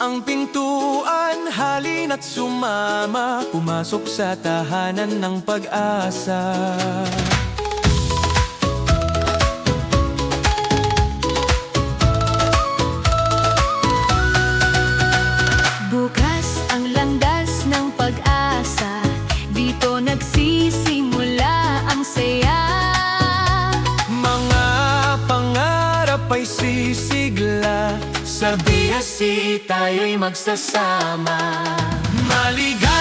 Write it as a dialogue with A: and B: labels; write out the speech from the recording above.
A: ang pintuan, halina't sumama, pumasok sa tahanan ng pag-asa.
B: Bukas ang landas ng pag-asa, dito nagsisimula ang saya.
A: Mga pangarap ay sisigla, sa BSC tayo'y magsasama. Maligaya